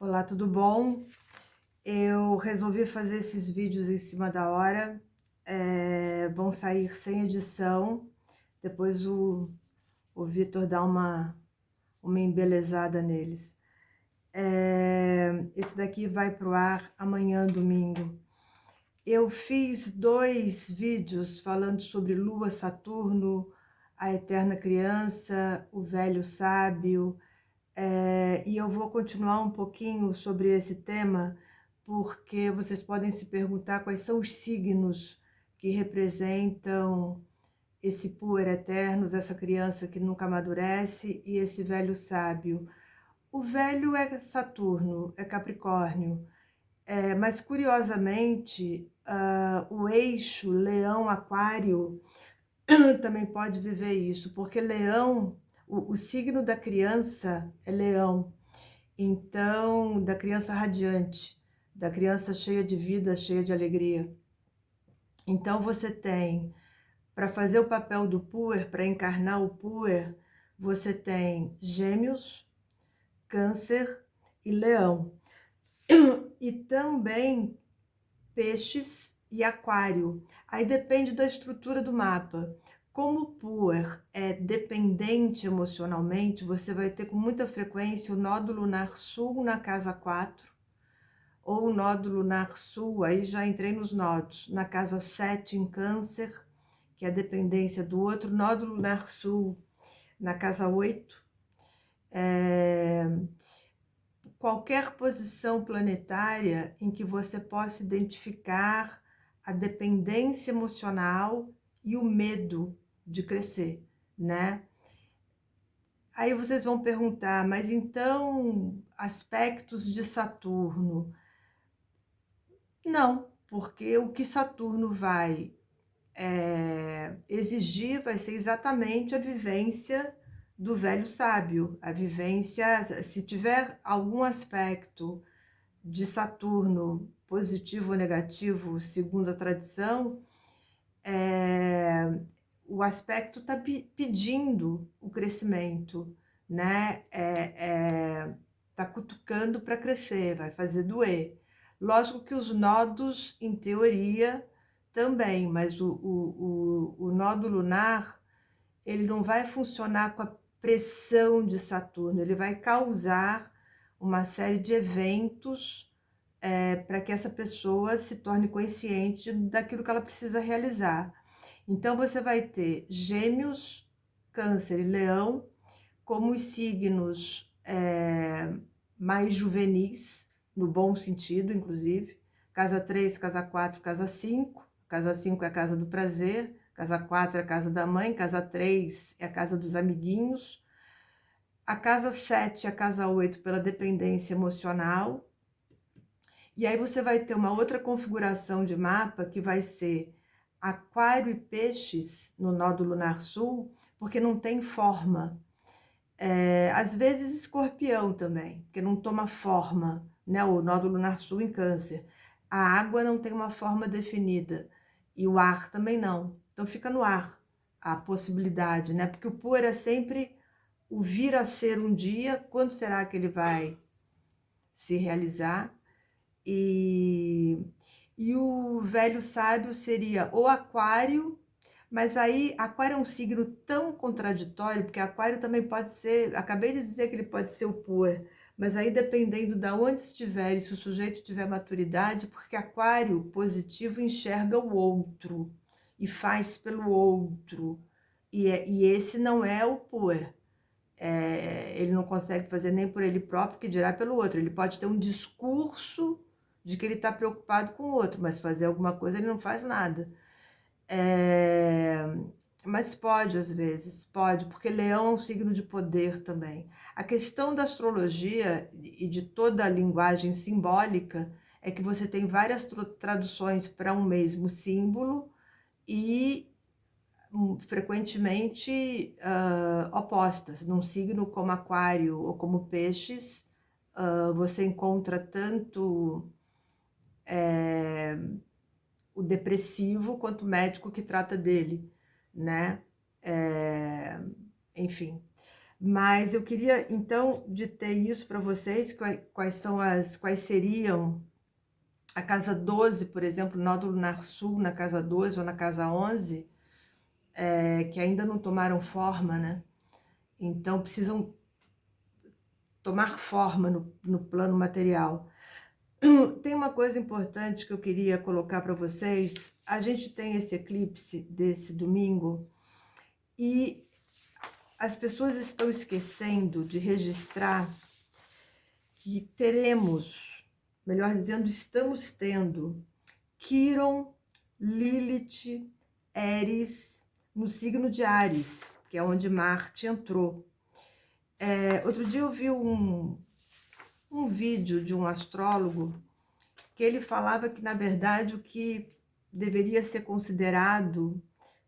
Olá, tudo bom? Eu resolvi fazer esses vídeos em cima da hora, vão sair sem edição, depois o Vitor dá uma embelezada neles. Esse daqui vai pro ar amanhã, domingo. Eu fiz 2 vídeos falando sobre Lua, Saturno, a eterna criança, o velho sábio, e eu vou continuar um pouquinho sobre esse tema, porque vocês podem se perguntar quais são os signos que representam esse puer eternos, essa criança que nunca amadurece e esse velho sábio. O velho é Saturno, é Capricórnio, mas curiosamente, o eixo Leão-Aquário também pode viver isso, porque Leão, o signo da criança é Leão. Então, da criança radiante, da criança cheia de vida, cheia de alegria. Então, você tem, para fazer o papel do puer, para encarnar o puer, você tem Gêmeos, Câncer e Leão. E também Peixes e Aquário. Aí depende da estrutura do mapa. Como o puer é dependente emocionalmente, você vai ter com muita frequência o nódo lunar sul na casa 4, ou o nódo lunar sul, aí já entrei nos nódos, na casa 7 em Câncer, que é a dependência do outro, nódo lunar sul na casa 8. Qualquer posição planetária em que você possa identificar a dependência emocional e o medo de crescer, né? Aí vocês vão perguntar, mas então aspectos de Saturno? Não, porque o que Saturno vai exigir vai ser exatamente a vivência do velho sábio, a vivência, se tiver algum aspecto de Saturno positivo ou negativo, segundo a tradição, o aspecto está pedindo o crescimento, né? Tá cutucando para crescer, vai fazer doer. Lógico que os nodos, em teoria, também, mas o nodo lunar, ele não vai funcionar com a pressão de Saturno, ele vai causar uma série de eventos para que essa pessoa se torne consciente daquilo que ela precisa realizar. Então, você vai ter Gêmeos, Câncer e Leão como os signos mais juvenis, no bom sentido, inclusive. Casa 3, casa 4, casa 5. Casa 5 é a casa do prazer, casa 4 é a casa da mãe, casa 3 é a casa dos amiguinhos. A casa 7 é a casa 8 pela dependência emocional. E aí você vai ter uma outra configuração de mapa que vai ser Aquário e Peixes no nódo lunar sul, porque não tem forma. Às vezes Escorpião também, porque não toma forma, né? O nódo lunar sul em Câncer. A água não tem uma forma definida e o ar também não. Então fica no ar a possibilidade, né? Porque o puer é sempre o vir a ser um dia, quando será que ele vai se realizar? E o velho sábio seria o Aquário, mas aí Aquário é um signo tão contraditório, porque Aquário também pode ser, acabei de dizer que ele pode ser o puer, mas aí dependendo de onde estiver e se o sujeito tiver maturidade, porque Aquário positivo enxerga o outro e faz pelo outro, e esse não é o puer. Ele não consegue fazer nem por ele próprio, que dirá pelo outro. Ele pode ter um discurso de que ele está preocupado com o outro, mas fazer alguma coisa ele não faz nada. Mas pode, às vezes, pode, porque Leão é um signo de poder também. A questão da astrologia e de toda a linguagem simbólica é que você tem várias traduções para um mesmo símbolo e frequentemente opostas. Num signo como Aquário ou como Peixes, você encontra tanto o depressivo quanto o médico que trata dele, né? Enfim. Mas eu queria, então, de ter isso para vocês, quais seriam a casa 12, por exemplo, nódulo lunar sul na casa 12 ou na casa 11, que ainda não tomaram forma, né? Então, precisam tomar forma no plano material. Tem uma coisa importante que eu queria colocar para vocês. A gente tem esse eclipse desse domingo e as pessoas estão esquecendo de registrar que teremos, melhor dizendo, estamos tendo Quiron, Lilith, Éris no signo de Áries, que é onde Marte entrou. Outro dia eu vi um vídeo de um astrólogo que ele falava que, na verdade, o que deveria ser considerado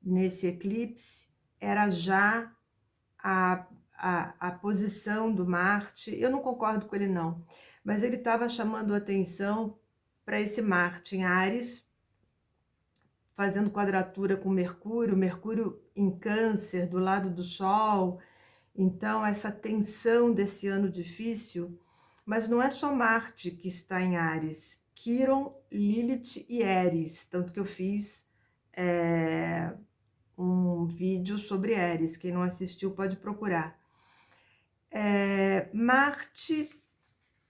nesse eclipse era já a posição do Marte. Eu não concordo com ele, não, mas ele estava chamando atenção para esse Marte em Áries, fazendo quadratura com Mercúrio, Mercúrio em Câncer, do lado do Sol. Então, essa tensão desse ano difícil, mas não é só Marte que está em Áries, Quiron, Lilith e Éris, tanto que eu fiz um vídeo sobre Éris, quem não assistiu pode procurar. Marte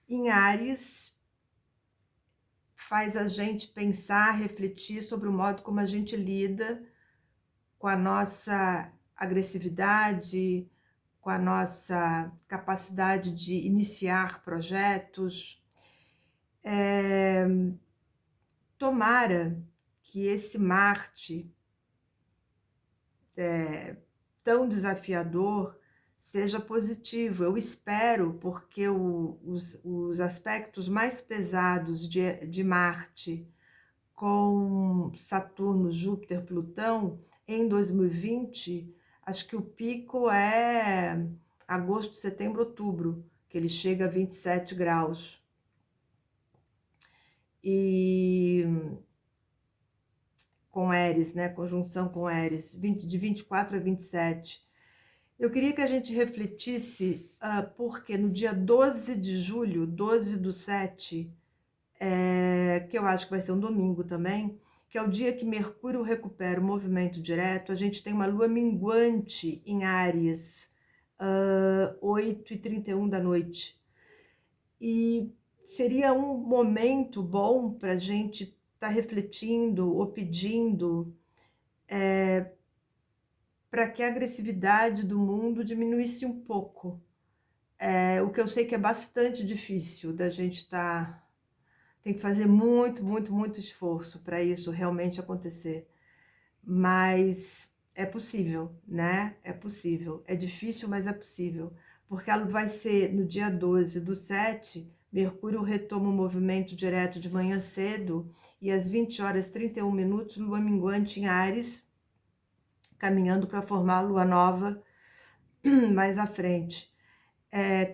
em Áries faz a gente pensar, refletir sobre o modo como a gente lida com a nossa agressividade, com a nossa capacidade de iniciar projetos. Tomara que esse Marte tão desafiador seja positivo. Eu espero, porque os aspectos mais pesados de Marte com Saturno, Júpiter, Plutão em 2020, acho que o pico é agosto, setembro, outubro, que ele chega a 27 graus. E com Éris, né? Conjunção com Éris, de 24 a 27. Eu queria que a gente refletisse, porque no dia 12 de julho, 12/7, que eu acho que vai ser um domingo também, que é o dia que Mercúrio recupera o movimento direto, a gente tem uma lua minguante em Áries, 8h31 da noite. E seria um momento bom para a gente estar refletindo ou pedindo para que a agressividade do mundo diminuísse um pouco. O que eu sei que é bastante difícil da gente estar... Tem que fazer muito, muito, muito esforço para isso realmente acontecer. Mas é possível, né? É possível. É difícil, mas é possível. Porque ela vai ser no dia 12/7, Mercúrio retoma o movimento direto de manhã cedo e às 20h31, lua minguante em Áries, caminhando para formar a lua nova mais à frente.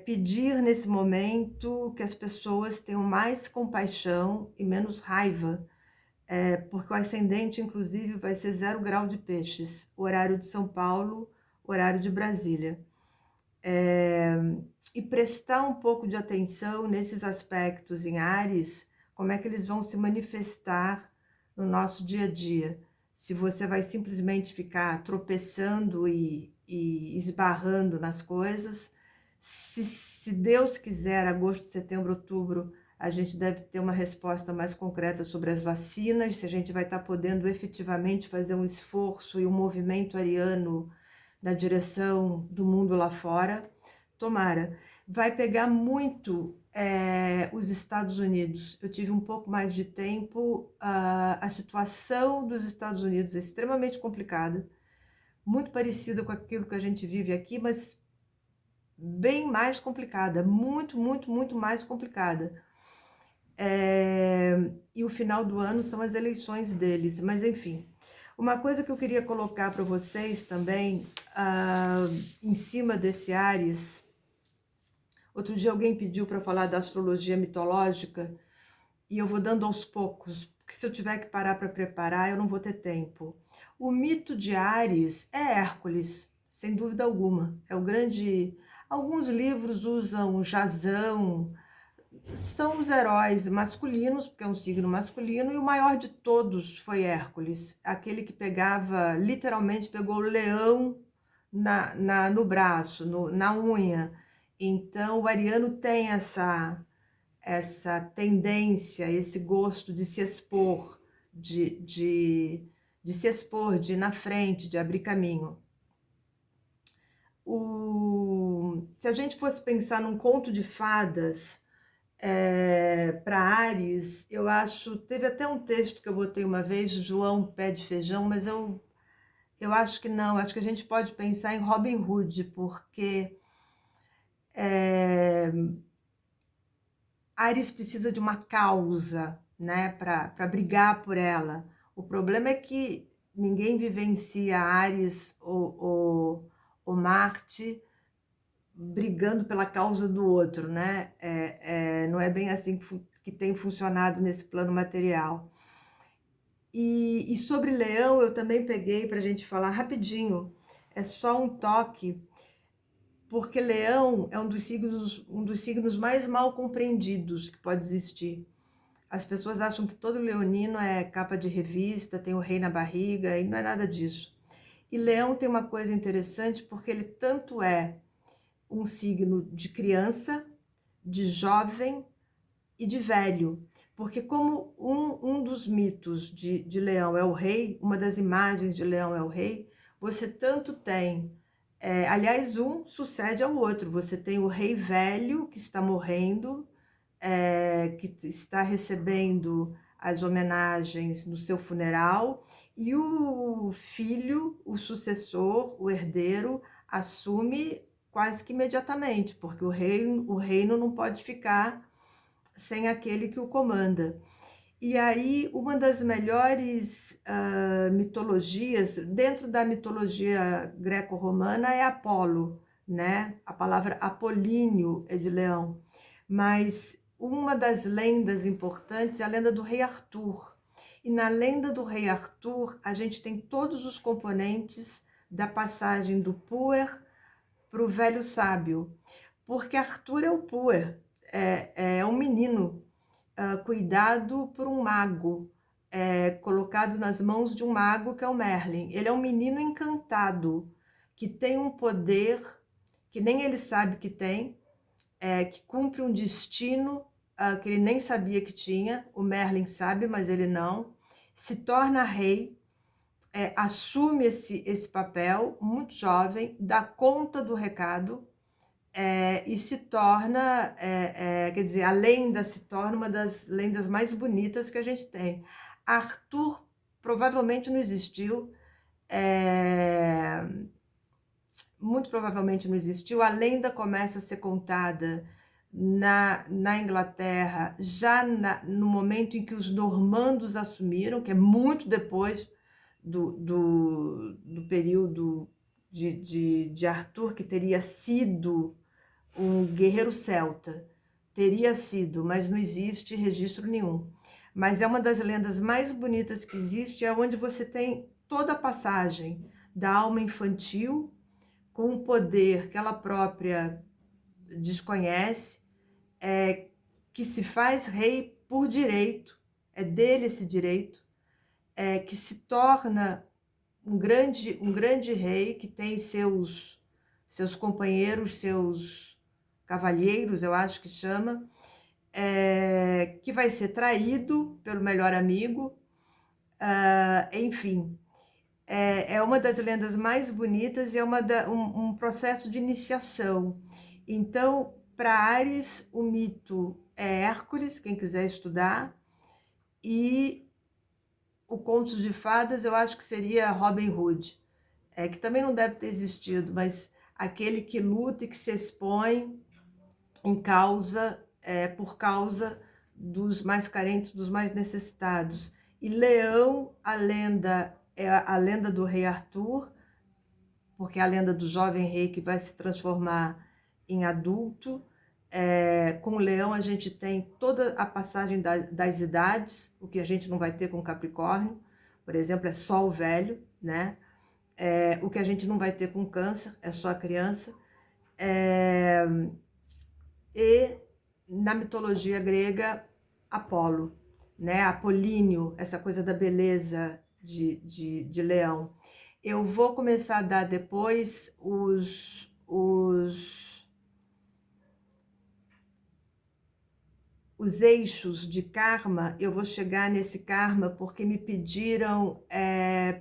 Pedir nesse momento que as pessoas tenham mais compaixão e menos raiva, porque o ascendente, inclusive, vai ser 0 grau de Peixes, horário de São Paulo, horário de Brasília. E prestar um pouco de atenção nesses aspectos em Áries, como é que eles vão se manifestar no nosso dia a dia. Se você vai simplesmente ficar tropeçando e esbarrando nas coisas, se Deus quiser, agosto, setembro, outubro, a gente deve ter uma resposta mais concreta sobre as vacinas, se a gente vai estar podendo efetivamente fazer um esforço e um movimento ariano na direção do mundo lá fora. Tomara. Vai pegar muito os Estados Unidos. Eu tive um pouco mais de tempo. A situação dos Estados Unidos é extremamente complicada, muito parecida com aquilo que a gente vive aqui, mas bem mais complicada, muito, muito, muito mais complicada. E o final do ano são as eleições deles, mas enfim. Uma coisa que eu queria colocar para vocês também, em cima desse Áries, outro dia alguém pediu para falar da astrologia mitológica, e eu vou dando aos poucos, porque se eu tiver que parar para preparar, eu não vou ter tempo. O mito de Áries é Hércules, sem dúvida alguma. É o grande... Alguns livros usam Jasão, são os heróis masculinos, porque é um signo masculino, e o maior de todos foi Hércules, aquele que pegava, literalmente pegou o leão no braço, na unha. Então o ariano tem essa tendência, esse gosto de se expor, de se expor, de ir na frente, de abrir caminho. Se a gente fosse pensar num conto de fadas para Áries, eu acho, teve até um texto que eu botei uma vez, João Pé de Feijão, mas eu acho que não, acho que a gente pode pensar em Robin Hood, porque Áries precisa de uma causa, né, para brigar por ela. O problema é que ninguém vivencia Áries ou Marte brigando pela causa do outro, né? Não é bem assim que tem funcionado nesse plano material. E sobre Leão, eu também peguei para a gente falar rapidinho, é só um toque, porque Leão é um dos signos mais mal compreendidos que pode existir. As pessoas acham que todo leonino é capa de revista, tem o rei na barriga, e não é nada disso. E Leão tem uma coisa interessante, porque ele tanto é um signo de criança, de jovem e de velho. Porque como um dos mitos de Leão é o rei, uma das imagens de Leão é o rei, você tanto tem... aliás, um sucede ao outro. Você tem o rei velho que está morrendo, que está recebendo as homenagens no seu funeral, e o filho, o sucessor, o herdeiro, assume quase que imediatamente, porque o reino não pode ficar sem aquele que o comanda. E aí, uma das melhores mitologias, dentro da mitologia greco-romana, é Apolo, né? A palavra Apolíneo é de Leão. Mas uma das lendas importantes é a lenda do rei Arthur. E na lenda do rei Arthur, a gente tem todos os componentes da passagem do puer para o velho sábio. Porque Arthur é o puer, é um menino cuidado por um mago, colocado nas mãos de um mago que é o Merlin. Ele é um menino encantado, que tem um poder que nem ele sabe que tem, que cumpre um destino que ele nem sabia que tinha, o Merlin sabe, mas ele não, se torna rei, assume esse papel, muito jovem, dá conta do recado, e se torna, quer dizer, a lenda se torna uma das lendas mais bonitas que a gente tem. Arthur provavelmente não existiu, muito provavelmente não existiu. A lenda começa a ser contada na Inglaterra, já no momento em que os normandos assumiram, que é muito depois do período de Arthur, que teria sido um guerreiro celta, teria sido, mas não existe registro nenhum. Mas é uma das lendas mais bonitas que existe, é onde você tem toda a passagem da alma infantil com um poder que ela própria desconhece, que se faz rei por direito, é dele esse direito, que se torna um grande rei, que tem seus companheiros, seus cavalheiros, eu acho que chama, que vai ser traído pelo melhor amigo, enfim. É uma das lendas mais bonitas e é um processo de iniciação. Então, para Áries, o mito é Hércules, quem quiser estudar, e o Contos de Fadas eu acho que seria Robin Hood, que também não deve ter existido, mas aquele que luta e que se expõe em causa, por causa dos mais carentes, dos mais necessitados. E Leão, a lenda é a lenda do rei Arthur, porque é a lenda do jovem rei que vai se transformar em adulto. Com o Leão a gente tem toda a passagem das idades, o que a gente não vai ter com Capricórnio, por exemplo, é Sol velho, né? o que a gente não vai ter com câncer, é só a criança. E na mitologia grega, Apolo, né? Apolíneo, essa coisa da beleza de leão. Eu vou começar a dar depois os eixos de karma. Eu vou chegar nesse karma porque me pediram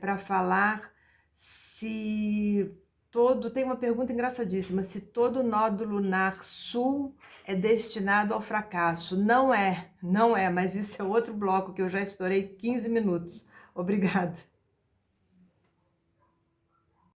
para falar se todo... Tem uma pergunta engraçadíssima, se todo nódulo lunar sul é destinado ao fracasso. Não é, mas isso é outro bloco que eu já estourei 15 minutos. Obrigada.